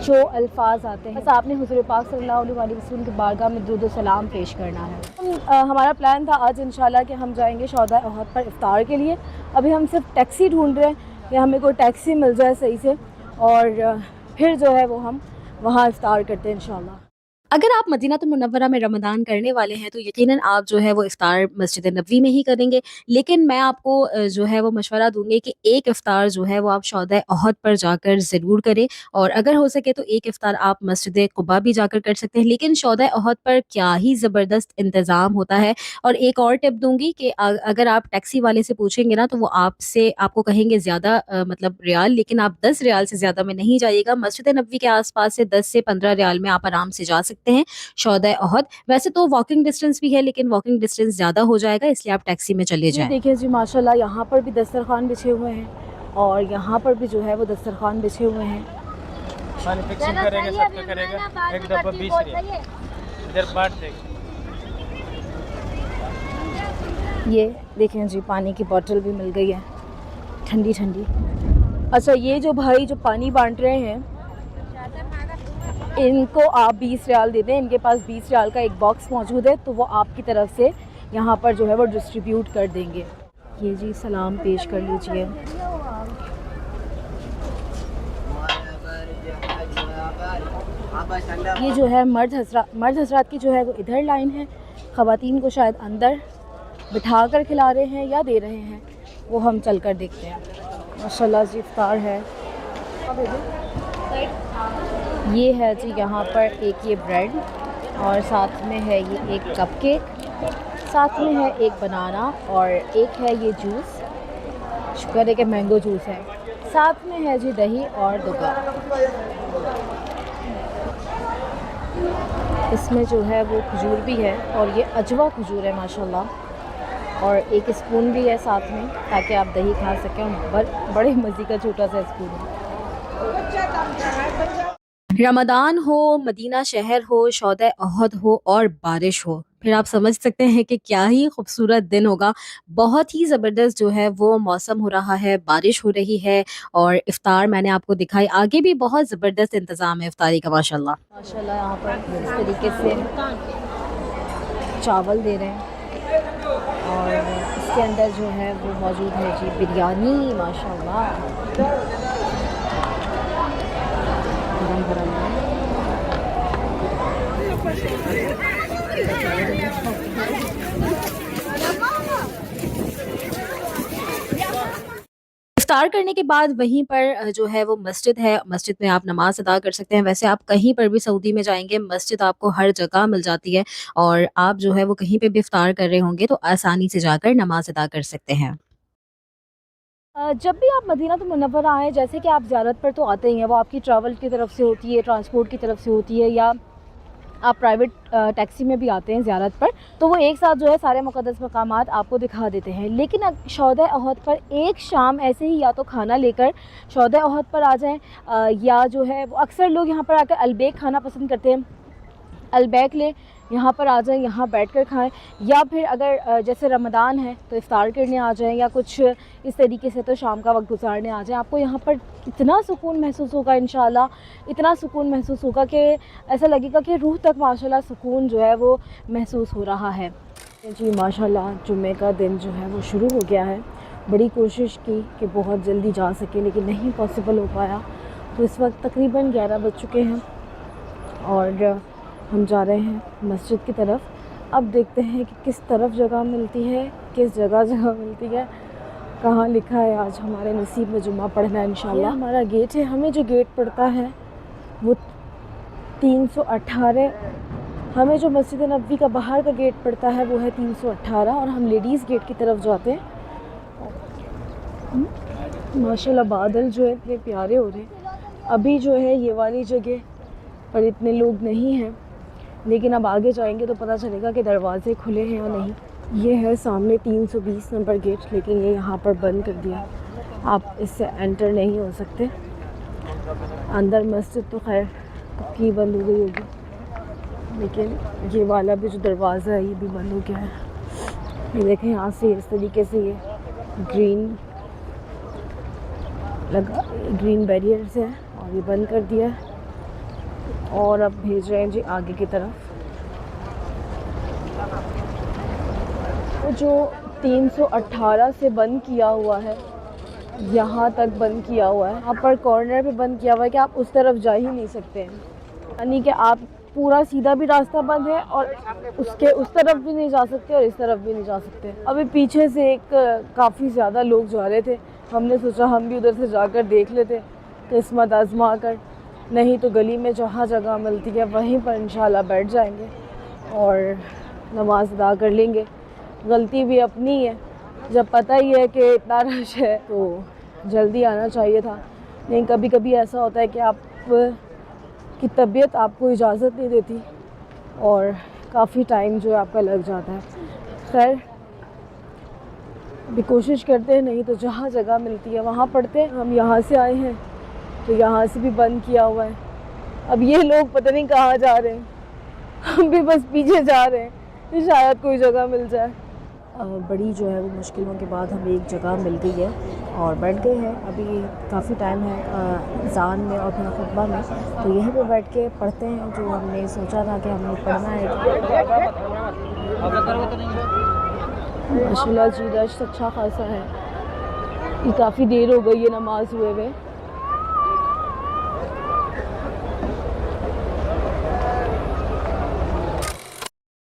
Speaker 2: जो अल्फाज आते हैं, बस आपने हुज़ूर पाक सल्लल्लाहु अलैहि वसल्लम की बारगाह में दुरूद व सलाम पेश करना है। हमारा प्लान था आज इंशाल्लाह कि हम जाएंगे शौदा उहद पर इफ्तार के लिए। अभी हम सिर्फ टैक्सी ढूंढ रहे हैं, या हमें कोई टैक्सी मिल जाए सही से, और फिर जो है वो हम वहाँ इफ्तार करते हैं इंशाल्लाह।
Speaker 1: अगर आप मदीनातुल मुनव्वरा में रमज़ान करने वाले हैं तो यकीनन आप जो है वो इफ़्तार मस्जिद नबवी में ही करेंगे। लेकिन मैं आपको जो है वो मशवरा दूँगी कि एक इफ़्तार जो है वो आप शौदा अहद पर जाकर ज़रूर करें, और अगर हो सके तो एक इफ़्तार आप मस्जिद कुबा भी जाकर कर सकते हैं। लेकिन शौदा अहद पर क्या ही ज़बरदस्त इंतज़ाम होता है। और एक और टिप दूँगी कि अगर आप टैक्सी वाले से पूछेंगे ना तो वो आपको कहेंगे ज़्यादा मतलब रियाल, लेकिन आप 10 रियाल से ज़्यादा में नहीं जाइएगा। मस्जिद नबवी के आस-पास से 10 से 15 रियाल में आप आराम से जा सकते हैं शौदा अहद। वैसे तो वॉकिंग डिस्टेंस भी है, लेकिन वॉकिंग डिस्टेंस ज़्यादा हो जाएगा, इसलिए आप टैक्सी में चले
Speaker 2: ये
Speaker 1: जाएँ।
Speaker 2: देखिए जी माशाल्लाह, यहाँ पर भी दस्तरखान बिछे हुए हैं और यहाँ पर भी जो है वो दस्तरखान बिछे हुए हैं।
Speaker 3: पानी फिक्सिंग करेंगे, सबका करेगा, एक डब्बा 20 रियाल इधर बांट देंगे।
Speaker 2: ये देखें जी, पानी की बोतल भी मिल गई है ठंडी ठंडी। अच्छा, ये जो भाई जो पानी बांट रहे हैं इनको आप 20 रियाल दे दें। इनके पास 20 रियाल का एक बॉक्स मौजूद है, तो वो आपकी तरफ से यहाँ पर जो है वो डिस्ट्रीब्यूट कर देंगे। ये जी सलाम पेश कर लीजिए। ये जो है मर्द हजरात की जो है वो इधर लाइन है, ख़वातीन को शायद अंदर बिठा कर खिला रहे हैं या दे रहे हैं, वो हम चल कर देखते हैं। माशाल्लाह जी इफ्तार है। ये है जी यहाँ पर एक ये ब्रेड और साथ में है ये एक कपकेक, साथ में है एक बनाना और एक है ये जूस, शुक्र है कि मैंगो जूस है, साथ में है जी दही और दुगा। इसमें जो है वो खजूर भी है और ये अजवा खजूर है माशाल्लाह, और एक स्पून भी है साथ में ताकि आप दही खा सकें, और बड़े मज़े का छोटा सा स्पून है।
Speaker 1: रमदान हो, मदीना शहर हो, शौदा अहद हो और बारिश हो, फिर आप समझ सकते हैं कि क्या ही खूबसूरत दिन होगा। बहुत ही ज़बरदस्त जो है वो मौसम हो रहा है, बारिश हो रही है और इफ़्तार मैंने आपको दिखाई। आगे भी बहुत ज़बरदस्त इंतज़ाम है इफ़्तारी का माशाल्लाह।
Speaker 2: माशाल्लाह यहाँ पर इस तरीके से चावल दे रहे हैं और इसके अंदर जो है वो मौजूद है जी बिरयानी माशाल्लाह, गरम गरम है।
Speaker 1: इफ्तार करने के बाद वहीं पर जो है वो मस्जिद है, मस्जिद में आप नमाज़ अदा कर सकते हैं। वैसे आप कहीं पर भी सऊदी में जाएँगे, मस्जिद आपको हर जगह मिल जाती है, और आप जो है वो कहीं पे भी इफ्तार कर रहे होंगे तो आसानी से जाकर नमाज़ अदा कर सकते हैं।
Speaker 2: जब भी आप मदीनातुल मुनव्वरा आएँ, जैसे कि आप ज़ियारत पर तो आते ही हैं, वो आपकी ट्रैवल की तरफ से होती है, ट्रांसपोर्ट की तरफ से होती है, या आप प्राइवेट टैक्सी में भी आते हैं ज़ियारत पर, तो वो एक साथ जो है सारे मुक़द्दस मकामात आपको दिखा देते हैं। लेकिन शौदा अहद पर एक शाम ऐसे ही या तो खाना लेकर शौदा अहद पर आ जाएँ, या जो है वो अक्सर लोग यहाँ पर आकर अलबेक खाना पसंद करते हैं, अलबैक लें, यहाँ पर आ जाएँ, यहाँ बैठकर खाएं, या फिर अगर जैसे रमज़ान है तो इफ़्तार करने आ जाएं, या कुछ इस तरीके से तो शाम का वक्त गुजारने आ जाएं। आपको यहाँ पर इतना सुकून महसूस होगा, इंशाल्लाह इतना सुकून महसूस होगा कि ऐसा लगेगा कि रूह तक माशाल्लाह सुकून जो है वो महसूस हो रहा है। जी माशाल्लाह जुम्मे का दिन जो है वो शुरू हो गया है। बड़ी कोशिश की कि बहुत जल्दी जा सके, लेकिन नहीं पॉसिबल हो पाया। तो इस वक्त तकरीबन 11 बज चुके हैं और हम जा रहे हैं मस्जिद की तरफ। अब देखते हैं कि किस तरफ जगह मिलती है, किस जगह मिलती है, कहाँ लिखा है आज हमारे नसीब में जुम्मा पढ़ना है इंशाल्लाह। हमारा गेट है, हमें जो गेट पड़ता है वो 318, हमें जो मस्जिद नबवी का बाहर का गेट पड़ता है वो है 318, और हम लेडीज़ गेट की तरफ जाते हैं। माशाल्लाह बादल जो है इतने प्यारे हो रहे हैं। अभी जो है ये वाली जगह पर इतने लोग नहीं हैं, लेकिन अब आगे जाएंगे तो पता चलेगा कि दरवाज़े खुले हैं या नहीं। ये है सामने 320 नंबर गेट, लेकिन ये यहाँ पर बंद कर दिया, आप इससे एंटर नहीं हो सकते। अंदर मस्जिद तो खैर की बंद हो गई होगी, लेकिन ये वाला भी जो दरवाज़ा है ये भी बंद हो गया है। ये देखें यहाँ से इस तरीके से ये ग्रीन बैरियर्स है और ये बंद कर दिया है, और अब भेज रहे हैं जी आगे की तरफ। तो जो 318 से बंद किया हुआ है, यहाँ तक बंद किया हुआ है, यहाँ पर कॉर्नर पे बंद किया हुआ है कि आप उस तरफ जा ही नहीं सकते हैं, यानी कि आप पूरा सीधा भी रास्ता बंद है और उसके उस तरफ भी नहीं जा सकते और इस तरफ भी नहीं जा सकते। अभी पीछे से काफ़ी ज़्यादा लोग जा रहे थे, हमने सोचा हम भी उधर से जाकर देख लेते, किस्मत आजमा कर। नहीं तो गली में जहाँ जगह मिलती है वहीं पर इंशाल्लाह बैठ जाएंगे और नमाज अदा कर लेंगे। गलती भी अपनी है, जब पता ही है कि इतना रश है तो जल्दी आना चाहिए था। नहीं, कभी कभी ऐसा होता है कि आप की तबीयत आपको इजाज़त नहीं देती और काफ़ी टाइम जो है आपका लग जाता है। खैर, अभी कोशिश करते हैं, नहीं तो जहाँ जगह मिलती है वहाँ पढ़ते हैं। हम यहाँ से आए हैं तो यहाँ से भी बंद किया हुआ है। अब ये लोग पता नहीं कहाँ जा रहे हैं, हम भी बस पीछे जा रहे हैं कि शायद कोई जगह मिल जाए। बड़ी जो है वो मुश्किलों के बाद हमें एक जगह मिल गई है और बैठ गए हैं। अभी काफ़ी टाइम है अज़ान में और फिर खुतबा में, तो यहीं पे बैठ के पढ़ते हैं जो हमने सोचा था कि हमने पढ़ना है। माशाल्लाह जी रश अच्छा खासा है, ये काफ़ी देर हो गई है नमाज हुए हुए।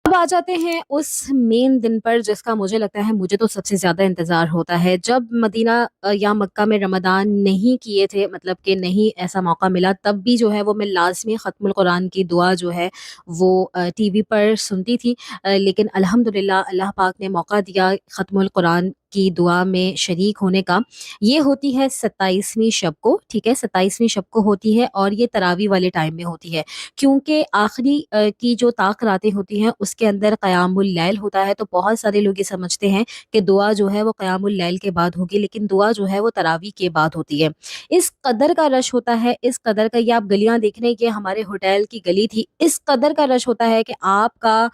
Speaker 1: अब आ जाते हैं उस मेन दिन पर जिसका मुझे लगता है, मुझे तो सबसे ज़्यादा इंतज़ार होता है। जब मदीना या मक्का में रमज़ान नहीं किए थे, मतलब कि नहीं ऐसा मौका मिला, तब भी जो है वो मैं लाज़मी ख़त्मुल कुरान की दुआ जो है वो टीवी पर सुनती थी। लेकिन अल्हम्दुलिल्लाह अल्लाह पाक ने मौका दिया ख़त्मुल कुरान की दुआ में शरीक होने का। ये होती है 27वीं शब को, ठीक है, 27वीं शब को होती है और ये तरावी वाले टाइम में होती है, क्योंकि आखिरी की जो ताक रातें होती हैं उसके अंदर क़यामुल लैल होता है। तो बहुत सारे लोग ये समझते हैं कि दुआ जो है वो क़यामुल लैल के बाद होगी, लेकिन दुआ जो है वो तरावी के बाद होती है। इस कदर का रश होता है, इस कदर का, ये आप गलियां देख रहे हैं कि हमारे होटल की गली थी, इस कदर का रश होता है कि आपका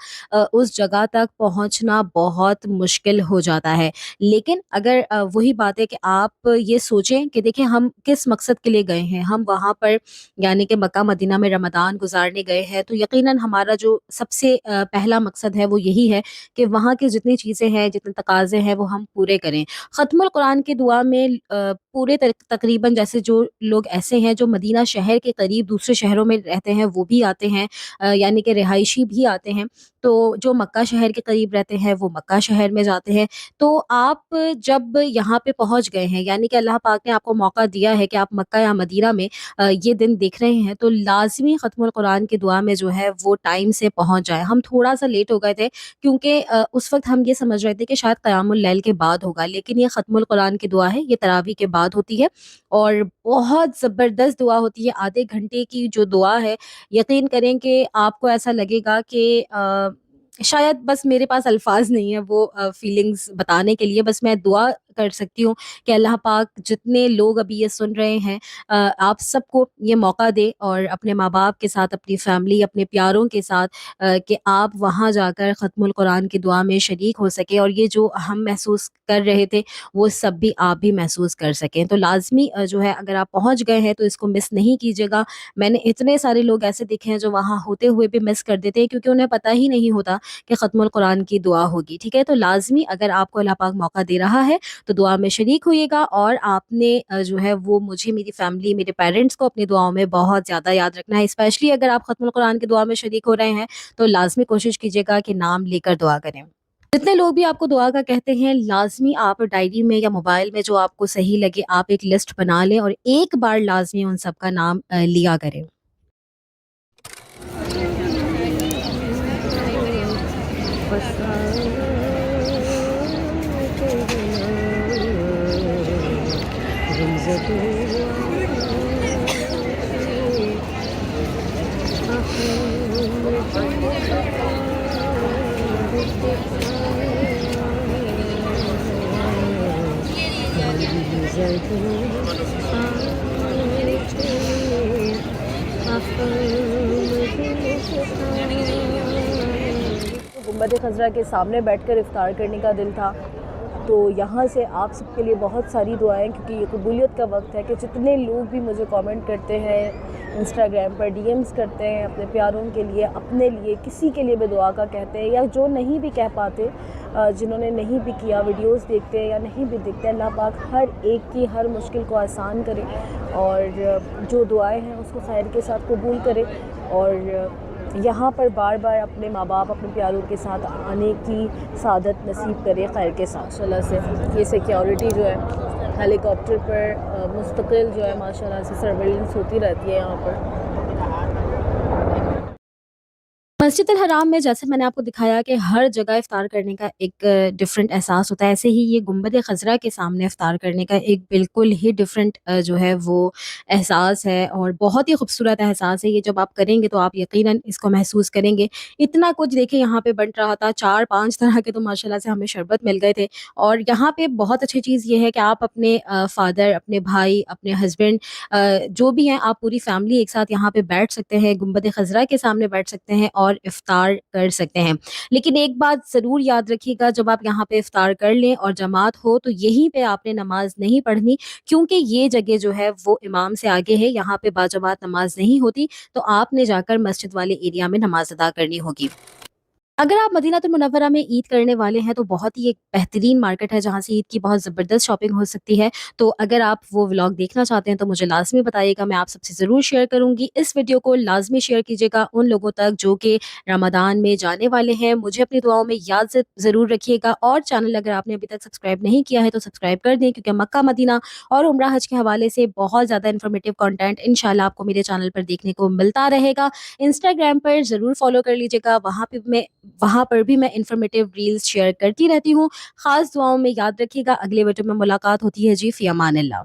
Speaker 1: उस जगह तक पहुंचना बहुत मुश्किल हो जाता है। लेकिन अगर वही बात है कि आप ये सोचें कि देखिए हम किस मकसद के लिए गए हैं, हम वहाँ पर यानी कि मक्का मदीना में रमज़ान गुज़ारने गए हैं, तो यकीनन हमारा जो सबसे पहला मकसद है वो यही है कि वहाँ की जितनी चीज़ें हैं, जितने तकाज़े हैं वो हम पूरे करें। ख़त्मुल कुरान की दुआ में पूरे तकरीबन, जैसे जो लोग ऐसे हैं जो मदीना शहर के करीब दूसरे शहरों में रहते हैं वो भी आते हैं, यानी कि रिहायशी भी आते हैं। तो जो मक्का शहर के करीब रहते हैं वो मक्का शहर में जाते हैं। तो आप जब यहाँ पे पहुँच गए हैं, यानी कि अल्लाह पाक ने आपको मौका दिया है कि आप मक्का या मदीना में ये दिन देख रहे हैं, तो लाज़मी ख़त्मुल कुरान की दुआ में जो है वो टाइम से पहुँच जाएँ। हम थोड़ा-सा लेट हो गए थे क्योंकि उस वक़्त हम ये समझ रहे थे कि शायद क़यामुल लैल के बाद होगा, लेकिन ये ख़त्मुल कुरान की दुआ है, ये तरावी के बाद होती है और बहुत ज़बरदस्त दुआ होती है। आधे घंटे की जो दुआ है, यकीन करें कि आपको ऐसा लगेगा कि शायद बस मेरे पास अल्फ़ाज़ नहीं है वो फ़ीलिंग्स बताने के लिए। बस मैं दुआ कर सकती हूँ कि अल्लाह पाक जितने लोग अभी ये सुन रहे हैं, आप सबको ये मौका दे और अपने माँ-बाप के साथ, अपनी फ़ैमिली, अपने प्यारों के साथ कि आप वहाँ जाकर ख़त्मुल कुरान की दुआ में शरीक हो सकें और ये जो हम महसूस कर रहे थे वो सब भी आप भी महसूस कर सकें। तो लाज़मी जो है, अगर आप पहुँच गए हैं तो इसको मिस नहीं कीजिएगा। मैंने इतने सारे लोग ऐसे देखे हैं जो वहाँ होते हुए भी मिस कर देते हैं क्योंकि उन्हें पता ही नहीं होता कि ख़त्मुल कुरान की दुआ होगी, ठीक है? तो लाज़मी अगर आपको अल्लाह पाक मौका दे रहा है तो दुआ में शरीक होइएगा और आपने जो है वो मुझे, मेरी फैमिली, मेरे पेरेंट्स को अपनी दुआओं में बहुत ज़्यादा याद रखना है। स्पेशली अगर आप ख़त्मुल कुरान की दुआ में शरीक हो रहे हैं तो लाज़मी कोशिश कीजिएगा कि नाम लेकर दुआ करें। जितने लोग भी आपको दुआ का कहते हैं, लाज़मी आप डायरी में या मोबाइल में जो आपको सही लगे आप एक लिस्ट बना लें और एक बार लाज़मी उन सब का नाम लिया करें।
Speaker 2: गुंबद खज़रा के सामने बैठकर इफ्तार करने का दिल था, तो यहाँ से आप सबके लिए बहुत सारी दुआएं, क्योंकि ये कबूलियत का वक्त है कि जितने लोग भी मुझे कमेंट करते हैं, इंस्टाग्राम पर डीएम्स करते हैं अपने प्यारों के लिए, अपने लिए, किसी के लिए भी दुआ का कहते हैं, या जो नहीं भी कह पाते, जिन्होंने नहीं भी किया, वीडियोस देखते हैं या नहीं भी देखते, अल्लाह पाक हर एक की हर मुश्किल को आसान करे और जो दुआएं हैं उसको खैर के साथ कबूल करे और यहाँ पर बार बार अपने माँ बाप अपने प्यारों के साथ आने की सादत नसीब करे खैर के साथ। माशाल्लाह से ये सिक्योरिटी जो है हेलीकॉप्टर पर मुस्तकिल जो है माशाल्लाह से सर्वेलेंस होती रहती है यहाँ पर।
Speaker 1: मस्जिद अल हराम में जैसे मैंने आपको दिखाया कि हर जगह इफ्तार करने का एक डिफरेंट एहसास होता है, ऐसे ही ये गुंबद खज़रा के सामने इफ्तार करने का एक बिल्कुल ही डिफरेंट जो है वो एहसास है और बहुत ही खूबसूरत एहसास है। ये जब आप करेंगे तो आप यकीनन इसको महसूस करेंगे। इतना कुछ देखिए यहाँ पे बन रहा था, 4-5 तरह के तो माशाल्लाह से हमें शरबत मिल गए थे। और यहाँ पे बहुत अच्छी चीज़ ये है कि आप अपने फादर, अपने भाई, अपने हस्बैंड जो भी हैं, आप पूरी फैमिली एक साथ यहाँ पे बैठ सकते हैं, गुंबद खज़रा के सामने बैठ सकते हैं और इफ्तार कर सकते हैं। लेकिन एक बात ज़रूर याद रखिएगा, जब आप यहाँ पे इफ्तार कर लें और जमात हो तो यहीं पे आपने नमाज़ नहीं पढ़नी, क्योंकि ये जगह जो है वो इमाम से आगे है, यहाँ पे बाजमात नमाज़ नहीं होती, तो आपने जाकर मस्जिद वाले एरिया में नमाज़ अदा करनी होगी। अगर आप मदीनातुल मुनव्वरा में ईद करने वाले हैं तो बहुत ही एक बेहतरीन मार्केट है जहाँ से ईद की बहुत ज़बरदस्त शॉपिंग हो सकती है। तो अगर आप वो व्लॉग देखना चाहते हैं तो मुझे लाज़मी बताइएगा, मैं आप सबसे ज़रूर शेयर करूँगी। इस वीडियो को लाज़मी शेयर कीजिएगा उन लोगों तक जो कि रमज़ान में जाने वाले हैं। मुझे अपनी दुआओं में याद ज़रूर रखिएगा और चैनल अगर आपने अभी तक सब्सक्राइब नहीं किया है तो सब्सक्राइब कर दें, क्योंकि मक्का, मदीना और उम्रा हज के हवाले से बहुत ज़्यादा इन्फॉर्मेटिव कंटेंट इंशाल्लाह आपको मेरे चैनल पर देखने को मिलता रहेगा। इंस्टाग्राम पर ज़रूर फॉलो कर लीजिएगा, वहाँ पर भी मैं इन्फॉर्मेटिव रील्स शेयर करती रहती हूँ। ख़ास दुआओं में याद रखिएगा। अगले वीडियो में मुलाकात होती है जी, फ़ी अमान अल्लाह।